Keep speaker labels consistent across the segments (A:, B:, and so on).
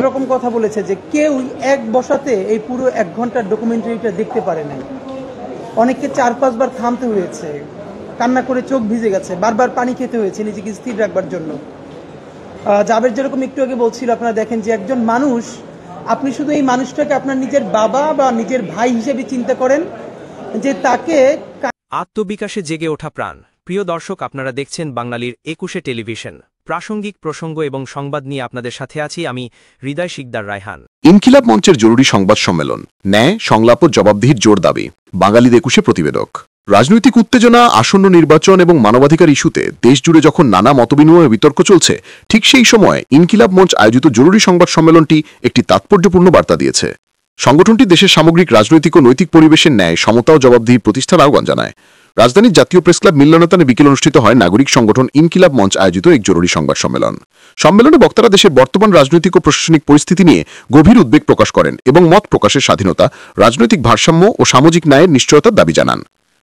A: এরকম কথা বলেছে যে কেউ এক বসাতে এই পুরো 1 ঘন্টার ডকুমেন্টারিটা দেখতে পারে নাই। অনেককে 4-5 বার থামতে হয়েছে, কান্না করে চোখ ভিজে গেছে, বারবার পানি খেতে হয়েছে নিজেকে স্থির রাখবার জন্য। জাবের যেরকম একটু আগে বলছিল, আপনারা দেখেন যে একজন মানুষ, আপনি শুধু এই মানুষটাকে আপনার নিজের বাবা বা নিজের ভাই হিসেবে চিন্তা করেন, যে তাকে
B: আত্মবিকাশে জেগে ওঠা প্রাণ। প্রিয় দর্শক, আপনারা দেখছেন বাঙালির 21 টেলিভিশন। প্রাসঙ্গিক প্রসঙ্গ এবং সংবাদ নিয়ে আপনাদের সাথে আছি আমি হৃদয় শিকদার রায়হান।
C: ইনকিলাব মঞ্চের জরুরি সংবাদ সম্মেলন, ন্যায়, সংলাপ ও জবাবদিহির জোর দাবি। বাঙালির 21 প্রতিবেদক। রাজনৈতিক উত্তেজনা, আসন্ন নির্বাচন এবং মানবাধিকার ইস্যুতে দেশজুড়ে যখন নানা মতবিনিময় বিতর্ক চলছে, ঠিক সেই সময় ইনকিলাব মঞ্চ আয়োজিত জরুরি সংবাদ সম্মেলনটি একটি তাৎপর্যপূর্ণ বার্তা দিয়েছে। সংগঠনটি দেশের সামগ্রিক রাজনৈতিক ও নৈতিক পরিবেশের ন্যায়, সমতা ও জবাবদিহি প্রতিষ্ঠার আহ্বান জানায়। রাজধানীর জাতীয় প্রেসক্লাব মিলনায়তনে বিকেল অনুষ্ঠিত হয় নাগরিক সংগঠন ইনকিলাব মঞ্চ আয়োজিত এক জরুরি সংবাদ সম্মেলন। সম্মেলনে বক্তারা দেশের বর্তমান রাজনৈতিক ও প্রশাসনিক পরিস্থিতি নিয়ে গভীর উদ্বেগ প্রকাশ করেন এবং মত প্রকাশের স্বাধীনতা, রাজনৈতিক ভারসাম্য ও সামাজিক ন্যায়ের নিশ্চয়তার দাবি জানান।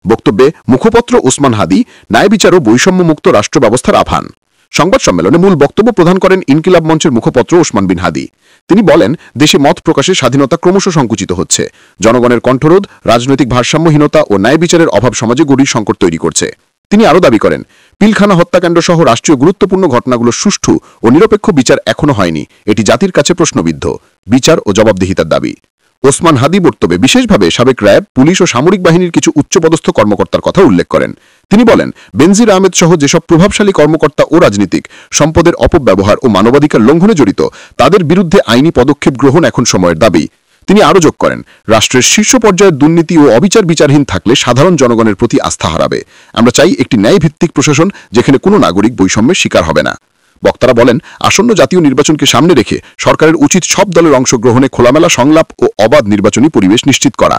C: বক্তব্যে মুখপত্র ওসমান হাদি ন্যায় বিচার ও বৈষম্যমুক্ত রাষ্ট্র ব্যবস্থার আহ্বান। সংবাদ সম্মেলনে মূল বক্তব্য প্রদান করেন ইনকিলাব মঞ্চের মুখপত্র ওসমান বিন হাদি। তিনি বলেন, দেশে মত প্রকাশের স্বাধীনতা ক্রমশ সংকুচিত হচ্ছে। জনগণের কণ্ঠরোধ, রাজনৈতিক ভারসাম্যহীনতা ও ন্যায় বিচারের অভাব সমাজে গভীর সংকট তৈরি করছে। তিনি আরও দাবি করেন, পিলখানা হত্যাকাণ্ড সহ রাষ্ট্রীয় গুরুত্বপূর্ণ ঘটনাগুলোর সুষ্ঠু ও নিরপেক্ষ বিচার এখনো হয়নি। এটি জাতির কাছে প্রশ্নবিদ্ধ। বিচার ও জবাবদিহিতার দাবি। ওসমান হাদি বক্তব্যে বিশেষভাবে সাবেক র্যাব, পুলিশ ও সামরিক বাহিনীর কিছু উচ্চপদস্থ কর্মকর্তার কথা উল্লেখ করেন। তিনি বলেন, বেনজির আহমেদ সহ যেসব প্রভাবশালী কর্মকর্তা ও রাজনীতিক সম্পদের অপব্যবহার ও মানবাধিকার লঙ্ঘনে জড়িত, তাদের বিরুদ্ধে আইনি পদক্ষেপ গ্রহণ এখন সময়ের দাবি। তিনি আরও যোগ করেন, রাষ্ট্রের শীর্ষ পর্যায়ের দুর্নীতি ও অবিচার বিচারহীন থাকলে সাধারণ জনগণের প্রতি আস্থা হারাবে। আমরা চাই একটি ন্যায়ভিত্তিক প্রশাসন যেখানে কোনো নাগরিক বৈষম্যের শিকার হবে না। বক্তারা বলেন, আসন্ন জাতীয় নির্বাচনকে সামনে রেখে সরকারের উচিত সব দলের অংশগ্রহণে খোলামেলা সংলাপ ও অবাধ নির্বাচনী পরিবেশ নিশ্চিত করা।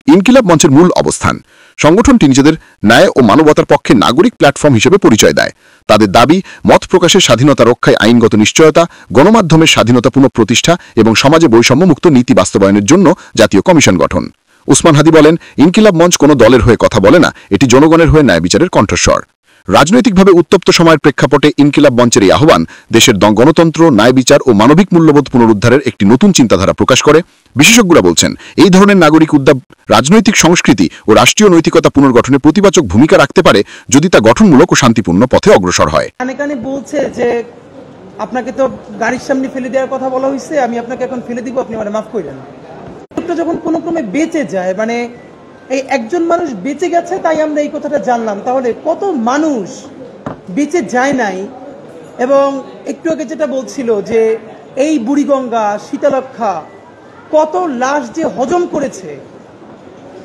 C: ইনকিলাব মঞ্চের মূল অবস্থান, সংগঠনটি নিজেদের ন্যায় ও মানবতার পক্ষে নাগরিক প্ল্যাটফর্ম হিসেবে পরিচয় দেয়। তাদের দাবি, মত প্রকাশের স্বাধীনতা রক্ষায় আইনগত নিশ্চয়তা, গণমাধ্যমের স্বাধীনতা পুনঃপ্রতিষ্ঠা এবং সমাজে বৈষম্যমুক্ত নীতি বাস্তবায়নের জন্য জাতীয় কমিশন গঠন। ওসমান হাদি বলেন, ইনকিলাব মঞ্চ কোনো দলের হয়ে কথা বলে না, এটি জনগণের হয়ে ন্যায় বিচারের কণ্ঠস্বর। রাজনৈতিকভাবে উত্তপ্ত সময়ের প্রেক্ষাপটে ইনকিলাব মঞ্চের এই আহ্বান দেশের গণতন্ত্র, ন্যায় বিচার ও মানবিক মূল্যবোধ পুনরুদ্ধারের একটি নতুন চিন্তাধারা প্রকাশ করে। বিশেষজ্ঞরা বলছেন, এই ধরনের নাগরিক উদ্যোগ রাজনৈতিক সংস্কৃতি ও রাষ্ট্রীয় নৈতিকতা পুনর্গঠনে প্রতিবাচক ভূমিকা রাখতে পারে যদি তা গঠনমূলক ও শান্তিপূর্ণ পথে অগ্রসর হয়।
A: কানে কানে বলছে যে আপনাকে তো গাড়ির সামনে ফেলে দেওয়ার কথা বলা হয়েছে, আমি আপনাকে এখন ফেলে দিব, আপনি আমাকে মাফ করেন। যখন কোনো ক্রমে বেঁচে যায়, মানে এই একজন মানুষ বেঁচে গেছে তাই আমরা এই কথাটা জানলাম, তাহলে কত মানুষ বেঁচে যায় নাই। এবং একটু আগে যেটা বলছিল যে এই বুড়িগঙ্গা, শীতলক্ষা কত লাশ যে হজম করেছে,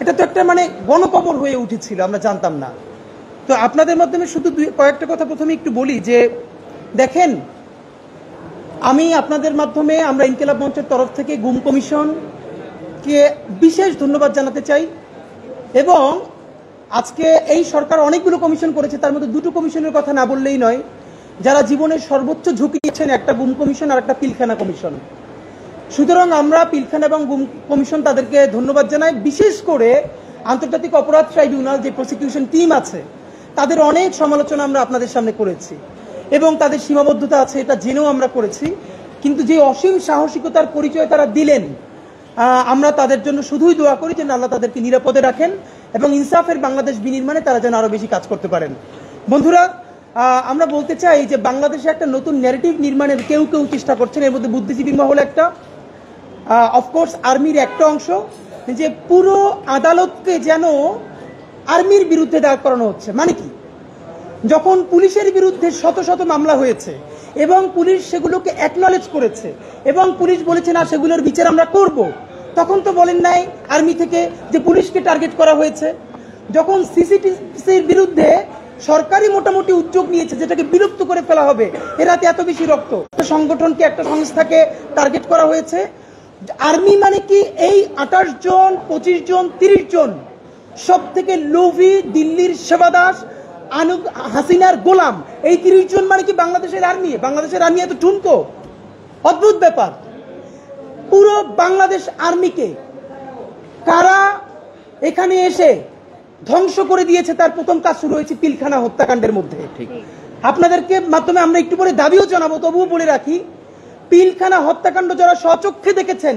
A: এটা তো একটা মানে গণকবর হয়ে উঠেছিল, আমরা জানতাম না। তো আপনাদের মাধ্যমে শুধু কয়েকটা কথা প্রথমে একটু বলি যে দেখেন, আমি আপনাদের মাধ্যমে আমরা ইনকিলাব মঞ্চের তরফ থেকে গুম কমিশনকে বিশেষ ধন্যবাদ জানাতে চাই। এবং আজকে এই সরকার অনেকগুলো কমিশন করেছে, তার মধ্যে দুটো কমিশনের কথা না বললেই নয়, যারা জীবনের সর্বোচ্চ ঝুঁকি নিয়েছেন, একটা গুম কমিশন আর একটা পিলখানা কমিশন। সুতরাং আমরা পিলখানা এবং গুম কমিশন তাদেরকে ধন্যবাদ জানাই। বিশেষ করে আন্তর্জাতিক অপরাধ ট্রাইব্যুনাল যে প্রসিকিউশন টিম আছে, তাদের অনেক সমালোচনা আমরা আপনাদের সামনে করেছি এবং তাদের সীমাবদ্ধতা আছে এটা জেনেও আমরা করেছি। কিন্তু যে অসীম সাহসিকতার পরিচয় তারা দিলেন, আমরা তাদের জন্য শুধুই দোয়া করি যেন আল্লাহ তাদেরকে নিরাপদে রাখেন এবং ইনসাফের বাংলাদেশ বিনির্মাণে তারা যেন আরো বেশি কাজ করতে পারেন। বন্ধুরা, আমরা বলতে চাই যে বাংলাদেশে একটা নতুন ন্যারেটিভ নির্মাণের কেউ কেউ চেষ্টা করছেন, এর মধ্যে বুদ্ধিজীবী মহল একটা, অফকোর্স আর্মির একটা অংশ, যে পুরো আদালতকে যেন আর্মির বিরুদ্ধে দাঁড় করানো হচ্ছে। মানে কি, যখন পুলিশের বিরুদ্ধে শত শত মামলা হয়েছে এবং পুলিশ সেগুলোকে অ্যাকনলেজ করেছে এবং পুলিশ বলেছে না সেগুলোর বিচার আমরা করব, তখন তো বলেন নাই আর্মি থেকে যে পুলিশকে টার্গেট করা হয়েছে। যখন সিসিটিভির বিরুদ্ধে সরকারি মোটামুটি উদ্যোগ নিয়েছে যেটাকে বিলুপ্ত করে ফেলা হবে, এরাতে এত বেশি রক্ত, সংগঠনকে, একটা সংস্থাকে টার্গেট করা হয়েছে। আর্মি মানে কি, এই 28 জন, 25 জন, 30 জন সব থেকে লোভী দিল্লির সেবাদাস, হাসিনার গোলাম, এই 30 জন মানে কি বাংলাদেশের আর্মি? বাংলাদেশের আর্মি এত ঠুনকো? অদ্ভুত ব্যাপার। পুরো বাংলাদেশ আর্মিকে কারা এখানে এসে ধ্বংস করে দিয়েছে, তার প্রথম কাজ শুরু হয়েছে পিলখানা হত্যাকাণ্ডের মধ্যে। আপনাদেরকে মাধ্যমে আমরা একটু পরে দাবিও জানাবো, তবুও বলে রাখি, পিলখানা হত্যাকাণ্ড যারা স্বচক্ষে দেখেছেন,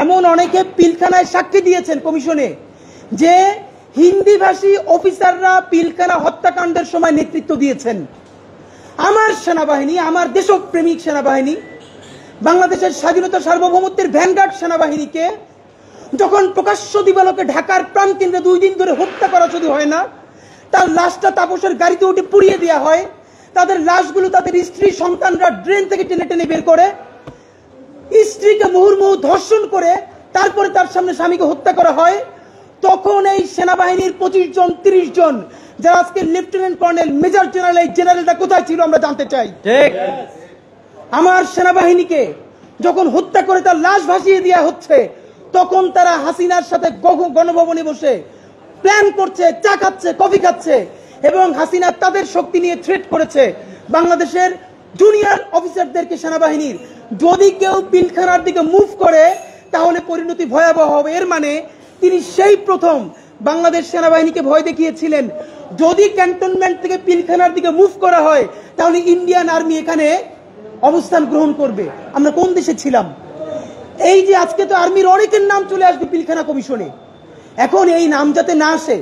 A: এমন অনেকে পিলখানায় সাক্ষী দিয়েছেন কমিশনে যে হিন্দিভাষী অফিসাররা পিলখানা হত্যাকাণ্ডের সময় নেতৃত্ব দিয়েছেন। আমার সেনাবাহিনী, আমার দেশপ্রেমিক সেনাবাহিনী, বাংলাদেশের স্বাধীনতা সার্বভৌমত্বের ভ্যানগার্ড সেনাবাহিনীকে যখন প্রকাশ্য দিবালোকে ঢাকার প্রাণকেন্দ্রে 2 দিন ধরে হত্যা করা শুধু হয় না, তার লাশটা তাপসের গাড়িতে উঠে পুড়িয়ে দেওয়া হয়, তাদের লাশগুলো তাদের স্ত্রী সন্তানরা ড্রেন থেকে টেনে টেনে বের করে, স্ত্রীকে মুহুর্মুহু ধর্ষণ করে তারপরে তার সামনে স্বামীকে হত্যা করা হয়, তখন এই সেনাবাহিনীর 25 জন 30 জন যারা আজকে লেফটেন্যান্ট কর্নেল, মেজর জেনারেল, এই জেনারেলটা কোথায় ছিল আমরা জানতে চাই। ঠিক, আমার সেনাবাহিনীকে যখন হত্যা করে তার লাশ ভাসিয়ে দেওয়া হচ্ছে, তখন তারা হাসিনার সাথে গণভবনে বসে প্ল্যান করছে, চা খাচ্ছে, কফি খাচ্ছে, এবং হাসিনা তাদের শক্তি নিয়ে থ্রেট করেছে বাংলাদেশের জুনিয়র অফিসারদেরকে সেনাবাহিনীর, যদি কেউ পিলখানার দিকে মুভ করে তাহলে পরিণতি ভয়াবহ হবে। এর মানে তিনি সেই প্রথম বাংলাদেশ সেনাবাহিনীকে ভয় দেখিয়েছিলেন, যদি ক্যান্টনমেন্ট থেকে পিলখানার দিকে মুভ করা হয় তাহলে ইন্ডিয়ান আর্মি এখানে অবস্থান গ্রহণ করবে। আমরা কোন দেশে ছিলাম? এই যে আজকে তো আর্মির অনেকের নাম চলে আসবে পিলখানা কমিশনে, এখন এই নাম যাতে না আসে,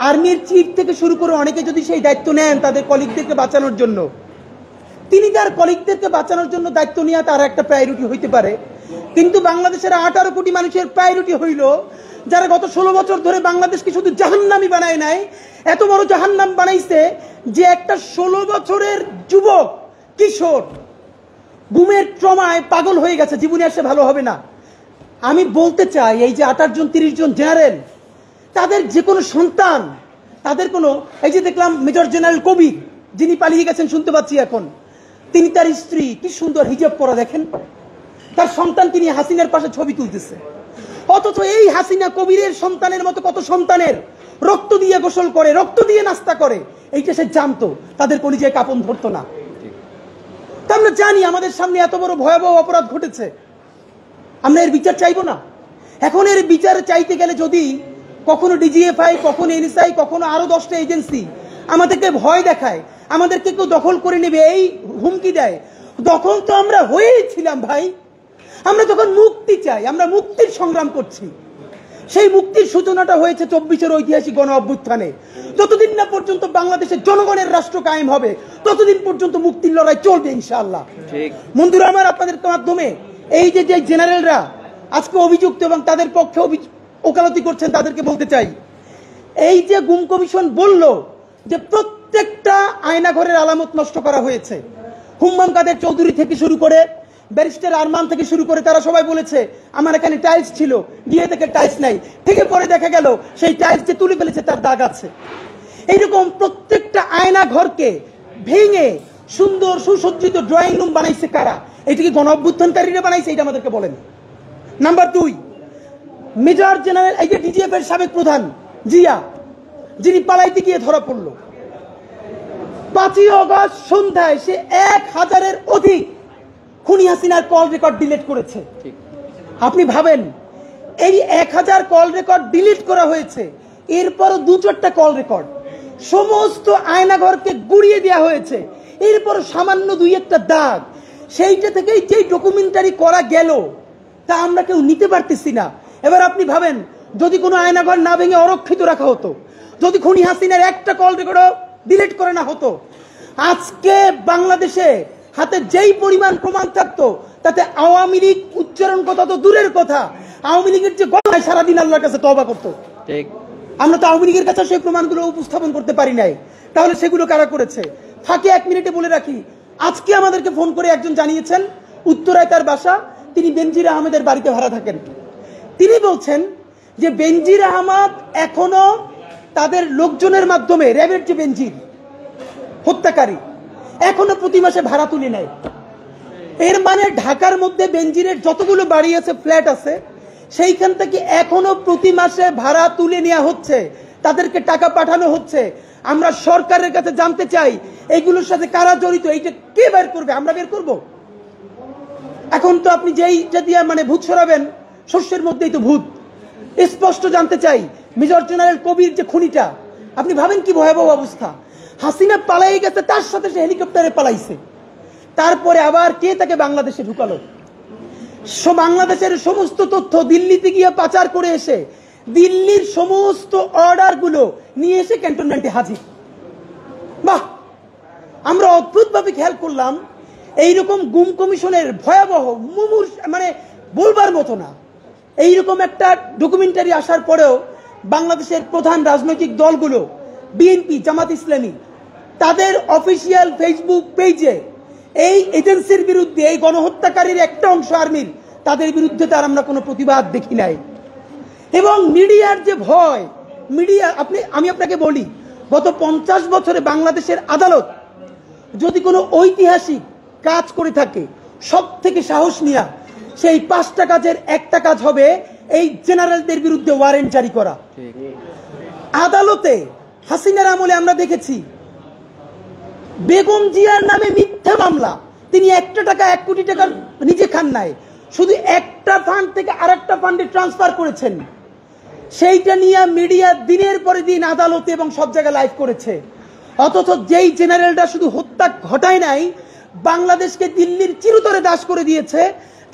A: আর্মির চিফ থেকে শুরু করে অনেকে যদি সেই দায়িত্ব নেন তাদের কলিগদেরকে বাঁচানোর জন্য, তিনি তার কলিগদেরকে বাঁচানোর জন্য দায়িত্ব নেওয়া তার একটা প্রায়োরিটি হইতে পারে, কিন্তু বাংলাদেশের 18 কোটি মানুষের প্রায়োরিটি হইল যারা গত 16 বছর ধরে বাংলাদেশকে শুধু জাহান্নামই বানায় নাই, এত বড় জাহান্নাম বানাইছে যে একটা 16 বছরের যুবক কিশোর গুমের ট্রমায় পাগল হয়ে গেছে, জীবনে আসে ভালো হবে না। আমি বলতে চাই এই যে 28 জন 30 জন জেনারেল, তাদের যে কোনো সন্তান, তাদের কোনো, এই যে দেখলাম মেজর জেনারেল কবির যিনি পালিয়ে গেছেন শুনতে পাচ্ছি এখন, তিনি তার স্ত্রী কি সুন্দর হিজাব পরা, দেখেন তার সন্তান, তিনি হাসিনার পাশে ছবি তুলতেছে, অথচ এই হাসিনা কবিরের সন্তানের মতো কত সন্তানের রক্ত দিয়ে গোসল করে, রক্ত দিয়ে নাস্তা করে, এইটা সে জানতো, তাদের কলিজায় কাঁপন ধরতো না। তা আমরা জানি আমাদের সামনে এত বড় ভয়াবহ অপরাধ ঘটেছে, আমরা এর বিচার চাইবো না? এখন এর বিচার চাইতে গেলে যদি কখনো ডিজিএফআই, কখনো এনএসআই, কখনো আরো 10টা এজেন্সি আমাদেরকে ভয় দেখায়, আমাদেরকে কেউ দখল করে নেবে এই হুমকি দেয়, তখন তো আমরা হয়েই ছিলাম ভাই। আমরা তখন মুক্তি চাই, আমরা মুক্তির সংগ্রাম করছি। সেই মুক্তির সূচনাটা হয়েছে 24-এর ঐতিহাসিক গণ অভ্যুত্থানে। যতদিন না পর্যন্ত বাংলাদেশের জনগণের রাষ্ট্র কায়েম হবে, ততদিন পর্যন্ত মুক্তির লড়াই চলবে ইনশাআল্লাহ। বন্ধুরা আমার, আপনাদের মাধ্যমে এই যে যে জেনারেলরা আজকে অভিযুক্ত এবং তাদের পক্ষে ওকালতি করছেন, তাদেরকে বলতে চাই, এই যে গুম কমিশন বলল যে প্রত্যেকটা আয়নাঘরের আলামত নষ্ট করা হয়েছে, হুম্মাম কাদের চৌধুরী থেকে শুরু করে ব্যারিস্টার আরমান থেকে শুরু করে তারা সবাই বলেছে আমার এখানে টাইলস ছিল, গিয়ে থেকে টাইলস নাই, ঠিক পরে দেখা গেল সেই টাইলস যে তুলে ফেলেছে তার দাগ আছে। এইরকম প্রত্যেকটা আয়না ঘরকে ভেঙে সুন্দর সুসজ্জিত ড্রয়িং রুম বানাইছে কারা? এটা কি গণ অভ্যুত্থানকারীরা বানাইছে? এটা আমাদেরকে বলেন। নাম্বার 2, মেজর জেনারেল, এই যে ডিজিএফ এর সাবেক প্রধান জিয়া, যিনি পালাইতে গিয়ে ধরা পড়ল, 5ই অগস্ট সন্ধ্যায় সে 1000-এর অধিক খুনি হাসিনার কল রেকর্ড ডিলিট করেছে। আপনি ভাবেন, এই 1000 কল রেকর্ড ডিলিট করা হয়েছে, এরপরও 2-4টা কল রেকর্ড সমস্ত আয়নাঘরকে গুড়িয়ে দেওয়া হয়েছে, এরপর সামান্য 2-1টা দাগ, সেইটা থেকেই যে ডকুমেন্টারি করা গেল তা আমরা কেউ নিতে পারতেছি না। এবার আপনি ভাবেন, যদি কোনো আয়নাঘর না ভেঙে অরক্ষিত রাখা হতো, যদি খুনি হাসিনার একটা কল রেকর্ডও ডিলিট করে না হতো, আজকে বাংলাদেশে হাতে যেই পরিমাণ প্রমাণ থাকতো তাতে আওয়ামী লীগ উচ্চারণ কথা তো দূরের কথা, আওয়ামী লীগের যে গলায় সারাদিন আল্লাহর কাছে তওবা করতো। ঠিক, আমরা তো আওয়ামী লীগের কাছে সেই প্রমাণগুলো উপস্থাপন করতে পারি নাই, তাহলে সেগুলো কারা করেছে? ফাঁকে 1 মিনিটে বলে রাখি, আজকে আমাদেরকে ফোন করে একজন জানিয়েছেন উত্তরায় তার বাসা, তিনি বেনজির আহমেদের বাড়িতে ভাড়া থাকেন। তিনি বলছেন যে বেনজির আহমদ এখনো তাদের লোকজনের মাধ্যমে, র্যাবের যে বেনজির হত্যাকারী, এখনো প্রতি মাসে ভাড়া তুলে নেয়। এর মানে ঢাকার মধ্যে বেনজিরের যতগুলো বাড়ি আছে, ফ্ল্যাট আছে, সেইখান থেকে এখনো প্রতি মাসে ভাড়া তুলে নেওয়া হচ্ছে, তাদেরকে টাকা পাঠানো হচ্ছে। আমরা সরকারের কাছে জানতে চাই এইগুলোর সাথে কারা জড়িত, এইটা কে বের করবে? আমরা বের করব? এখন তো আপনি যেইটা দিয়ে মানে ভূত সরাবেন, শস্যের মধ্যেই তো ভূত। স্পষ্ট জানতে চাই, মেজর জেনারেল কবির যে খুনিটা, আপনি ভাবেন কি ভয়াবহ অবস্থা। হাসিনা পালাই গেছে, তার সাথে সে হেলিকপ্টারে পালাইছে, তারপরে আবার কে তাকে বাংলাদেশে ঢুকালো? বাংলাদেশের সমস্ত তথ্য দিল্লিতে গিয়ে পাচার করে এসে দিল্লির সমস্ত অর্ডারগুলো নিয়ে এসে ক্যান্টনমেন্টে হাজির। বাহ, আমরা অদ্ভুতভাবে খেয়াল করলাম এইরকম গুম কমিশনের ভয়াবহ মানে বলবার মতো না এইরকম একটা ডকুমেন্টারি আসার পরেও বাংলাদেশের প্রধান রাজনৈতিক দলগুলো বিএনপি, জামাত ইসলামী তাদের অফিসিয়াল ফেসবুক পেজে এই এজেন্সির বিরুদ্ধে, এই গণহত্যাকারীর একটা অংশ আর্মির, তাদের বিরুদ্ধে তার আমরা কোনো প্রতিবাদ দেখি নাই। এবং মিডিয়ার যে ভয়, মিডিয়া আমি আপনাকে বলি, গত 50 বছরে বাংলাদেশের আদালত যদি কোনো ঐতিহাসিক কাজ করে থাকে, সব থেকে সাহস নিয়ে সেই 5টা কাজের একটা কাজ হবে এই জেনারেলদের বিরুদ্ধে ওয়ারেন্ট জারি করা। আদালতে হাসিনার আমলে আমরা দেখেছি বেগম জিয়ার নামে মিথ্যা মামলা, তিনি 1 টাকা 1 কোটি টাকার নিজে খান নাই, শুধু একটা ফান্ড থেকে আরেকটা ফান্ডে ট্রান্সফার করেছেন। সেইটা নিয়ে মিডিয়া দিনের পরে দিন আদালতে এবং সব জায়গায় লাইভ করেছে। অথচ যেই জেনারেলটা শুধু হত্যা ঘটায় নাই, বাংলাদেশকে দিল্লির চিরতরে দাস করে দিয়েছে,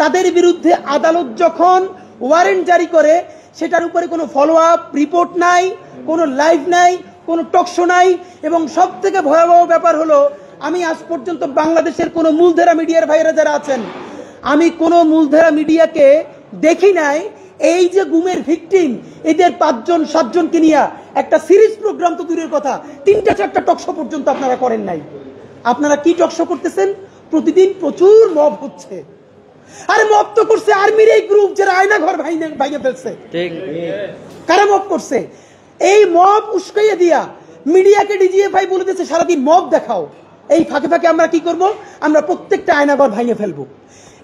A: তাদের বিরুদ্ধে আদালত যখন ওয়ারেন্ট জারি করে সেটার উপরে কোনো ফলো আপ রিপোর্ট নাই, কোনো লাইভ নাই, কোনো টকশো নাই। এবং সব থেকে ভয়াবহ ব্যাপার হলো, আমি আজ পর্যন্ত বাংলাদেশের কোনো মূলধারা মিডিয়ার ভাইরা যারা আছেন, আমি কোনো মূলধারা মিডিয়াকে দেখি নাই এই যে গুমের ভিকটিম এদের 5জন 7জনকে নিয়ে একটা সিরিজ প্রোগ্রাম তো দূরের কথা, 3টা 4টা টকশো পর্যন্ত আপনারা করেন নাই। আপনারা কি টকশো করতেছেন? প্রতিদিন প্রচুর মব হচ্ছে। আরে মব তো করছে আর্মির এই গ্রুপ যারা আয়না ঘর ভাঙে ফেলছে। কারা মব করছে? এই মব উস্কাইয়া দিয়া মিডিয়াকে ডিজিএফআই বলে দিয়েছে সারাদিন মব দেখাও। এই ফাঁকে ফাঁকে আমরা কি করব? আমরা প্রত্যেকটা আয়নাঘর ভাঙে ফেলবো।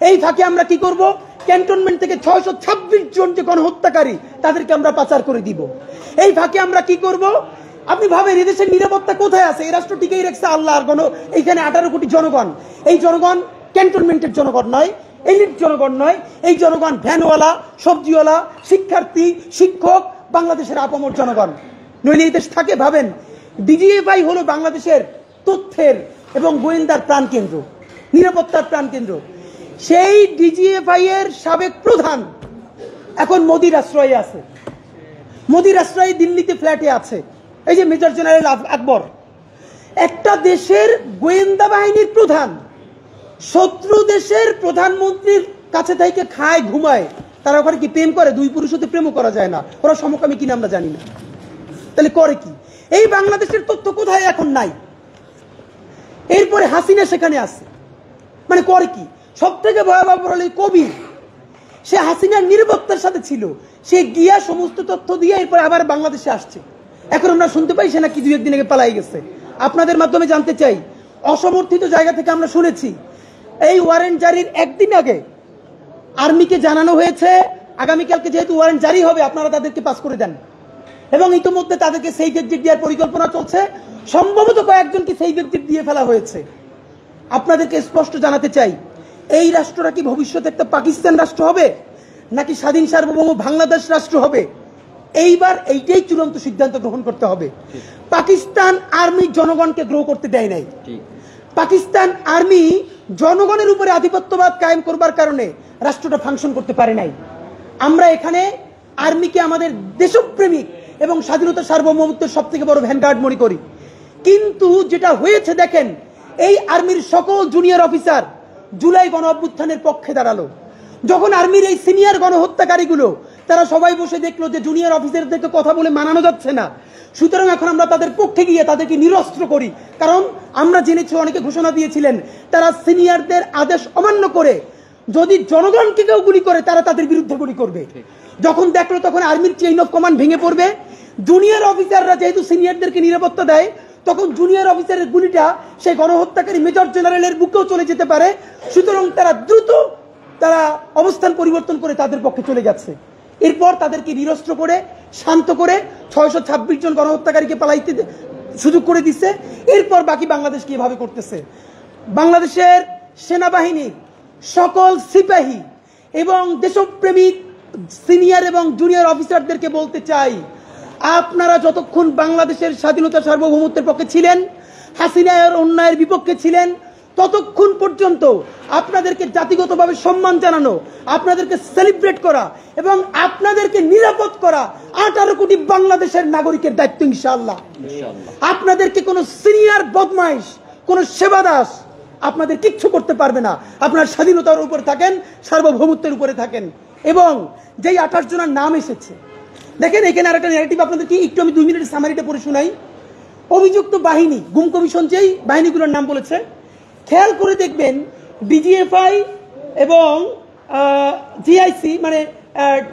A: এই ফাঁকে আমরা কি করব? ক্যান্টনমেন্ট থেকে 626 জন যে গণহত্যাকারী তাদেরকে আমরা পাচার করে দিব। এই ফাঁকে আমরা কি করব? আপনি ভাবেন এদেশের নিরাপত্তা কোথায় আছে? এই রাষ্ট্র টিকেই রাখছে আল্লাহর এইখানে 18 কোটি জনগণ। এই জনগণ ক্যান্টনমেন্টের জনগণ নয়, এলিট জনগণ নয়, এই জনগণ ভ্যানওয়ালা, সবজিওয়ালা, শিক্ষার্থী, শিক্ষক, বাংলাদেশের আপামর জনগণ। নইলে এই দেশ থাকে? ভাবেন, ডিজিএফআই হলো বাংলাদেশের তথ্যের এবং গোয়েন্দার প্রাণকেন্দ্র, নিরাপত্তার প্রাণকেন্দ্র। সেই ডিজিএফআই এর সাবেক প্রধান এখন মোদির আশ্রয়ে আছে। মোদির আশ্রয়ে দিল্লিতে ফ্ল্যাটে আছে। এই যে মেজর জেনারেল আকবর, একটা দেশের গোয়েন্দা বাহিনীর প্রধান শত্রু দেশের প্রধানমন্ত্রীর কাছে থেকে খায় ঘুমায়। তারা ওখানে কি প্রেম করে? 2 পুরুষ হতে প্রেমও করা যায় না। ওরা সমকামী কিনা আমরা জানি না। তাহলে করে কি? এই বাংলাদেশের তথ্য কোথায় এখন নাই। এরপরে হাসিনা সেখানে আছে, মানে করে কি? সব থেকে ভয়াবহ হলো কবির, সে হাসিনার নিরাপত্তার সাথে ছিল, সে গিয়া সমস্ত তথ্য দিয়ে এরপর আবার বাংলাদেশে আসছে। এখন আমরা শুনতে পাই সে নাকি 2-1 দিন আগে পালাই গেছে। আপনাদের মাধ্যমে জানতে চাই, অসমর্থিত জায়গা থেকে আমরা শুনেছি এই ওয়ারেন্ট জারির 1 দিন আগে আর্মিকে জানানো হয়েছে আগামীকালকে যেহেতু ওয়ারেন্ট জারি হবে আপনারা তাদেরকে পাস করে দেন। এবং ইতিমধ্যে তাদেরকে সেই এক্সিট দেওয়ার পরিকল্পনা চলছে, সম্ভবত কয়েকজনকে সেই এক্সিট দিয়ে ফেলা হয়েছে। আপনাদেরকে স্পষ্ট জানাতে চাই, এই রাষ্ট্রটা কি ভবিষ্যতে একটা পাকিস্তান রাষ্ট্র হবে নাকি স্বাধীন সার্বভৌম বাংলাদেশ রাষ্ট্র হবে? এইবার এইটাই চূড়ান্ত সিদ্ধান্ত গ্রহণ করতে হবে। পাকিস্তান আর্মি জনগণকে গ্রো করতে দেয় নাই। পাকিস্তান আর্মি জনগণের উপরে আধিপত্যবাদ কায়েম করবার কারণে রাষ্ট্রটা ফাংশন করতে পারে নাই। আমরা এখানে আর্মিকে আমাদের দেশপ্রেমিক এবং স্বাধীনতা সার্বভৌমত্বের সব থেকে বড় ভ্যানগার্ড মনে করি। কিন্তু যেটা হয়েছে দেখেন, এই আর্মির সকল জুনিয়র অফিসার জুলাই গণ অভ্যুত্থানের পক্ষে দাঁড়ালো। যখন আর্মির এই সিনিয়র গণহত্যাকারীগুলো তারা সবাই বসে দেখলো যে জুনিয়র অফিসারদেরকে কথা বলে মানানো যাচ্ছে না, সুতরাং এখন আমরা তাদের পক্ষে গিয়ে তাদেরকে নিরস্ত্র করি। কারণ আমরা জেনেছি অনেকে ঘোষণা দিয়েছিলেন তারা সিনিয়রদের আদেশ অমান্য করে যদি জনগণকে কেউ গুলি করে তারা তাদের বিরুদ্ধে গুলি করবে। যখন দেখলো তখন আর্মির চেইন অফ কমান্ড ভেঙে পড়বে। জুনিয়র অফিসাররা যেহেতু সিনিয়রদেরকে নিরাপত্তা দেয়, তখন জুনিয়র অফিসারের গুলিটা সেই গণহত্যাকারী মেজর জেনারেলের বুকেও চলে যেতে পারে। সুতরাং তারা দ্রুত অবস্থান পরিবর্তন করে তাদের পক্ষে চলে যাচ্ছে। এরপর তাদেরকে নিরস্ত্র করে শান্ত করে 626 জন গণহত্যাকারীকে পালাইতে সুযোগ করে দিচ্ছে। এরপর বাকি বাংলাদেশ কিভাবে করতেছে? বাংলাদেশের সেনাবাহিনীর সকল সিপাহী এবং দেশপ্রেমিক সিনিয়র এবং জুনিয়র অফিসারদেরকে বলতে চাই, আপনারা যতক্ষণ বাংলাদেশের স্বাধীনতা সার্বভৌমত্বের পক্ষে ছিলেন, হাসিনার অন্যায়ের বিপক্ষে ছিলেন, ততক্ষণ পর্যন্ত আপনাদেরকে জাতিগতভাবে সম্মান জানানো, আপনাদেরকে সেলিব্রেট করা এবং আপনাদেরকে নিরাপদ করা 18 কোটি বাংলাদেশের নাগরিকের দায়িত্ব ইনশাআল্লাহ। আপনাদেরকে কোনো সিনিয়র বদমাইশ, কোনো সেবাদাস আপনাদের কিচ্ছু করতে পারবে না। আপনার স্বাধীনতার উপরে থাকেন, সার্বভৌমত্বের উপরে থাকেন। এবং যেই 28 জনের নাম এসেছে, দেখেন এখানে আরেকটা ন্যারেটিভ আপনাদেরকে একটু আমি 2 মিনিটের সামারিটা পড়ে শোনাই। অভিযুক্ত বাহিনী, গুম কমিশন যেই বাহিনীগুলোর নাম বলেছে, খেয়াল করে দেখবেন ডিজিএফআই এবং জিআইসি মানে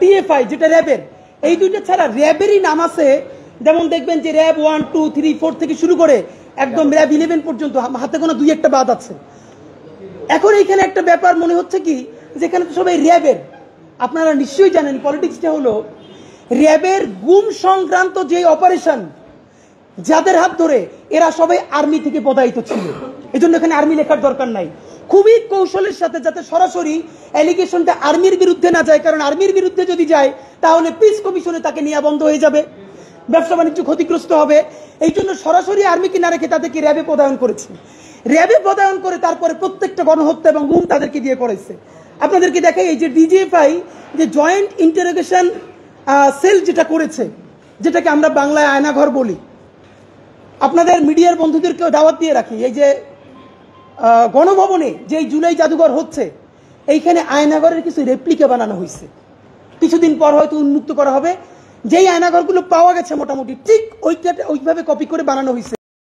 A: টিএফআই যেটা র্যাবের, এই দুইটা ছাড়া র্যাবেরই নাম আছে। যেমন দেখবেন যে র্যাব 1, 2, 3, 4 থেকে শুরু করে একদম র্যাব 11 পর্যন্ত, হাতে কোনো 2-1টা বাদ আছে। এখন এইখানে একটা ব্যাপার মনে হচ্ছে কি, যেখানে তো সবাই র্যাবের, আপনারা নিশ্চয়ই জানেন পলিটিক্সটা হলো র্যাবের গুম সংক্রান্ত যে অপারেশন, যাদের হাত ধরে এরা সবাই আর্মি থেকে পদায়িত ছিল। এজন্য এখানে আর্মি লেখার দরকার নাই। খুবই কৌশলের সাথে যাতে সরাসরি অ্যালিগেশনটা আর্মির বিরুদ্ধে না যায়, কারণ আর্মির বিরুদ্ধে যদি যায় তাহলে পিস কমিশনে তাকে নেওয়া বন্ধ হয়ে যাবে, ব্যবসা বাণিজ্য ক্ষতিগ্রস্ত হবে। এই জন্য সরাসরি আর্মিকে না রেখে তাদেরকে র্যাবে পদায়ন করেছে। র্যাবে পদায়ন করে তারপরে প্রত্যেকটা গণহত্যা এবং গুম তাদেরকে দিয়ে করেছে। আপনাদেরকে দেখাই, এই যে ডিজিএফআই যে জয়েন্ট ইন্টারোগেশন সেল যেটা করেছে, যেটাকে আমরা বাংলায় আয়নাঘর বলি, আপনাদের মিডিয়ার বন্ধুদেরকেও দাওয়াত দিয়ে রাখি, এই যে গণভবনে যে জুলাই জাদুঘর হচ্ছে, এইখানে আয়নাঘরের কিছু রেপ্লিকা বানানো হয়েছে। কিছুদিন পর হয়তো উন্মুক্ত করা হবে। যেই আয়নাঘরগুলো পাওয়া গেছে মোটামুটি ঠিক ওইভাবে কপি করে বানানো হয়েছে।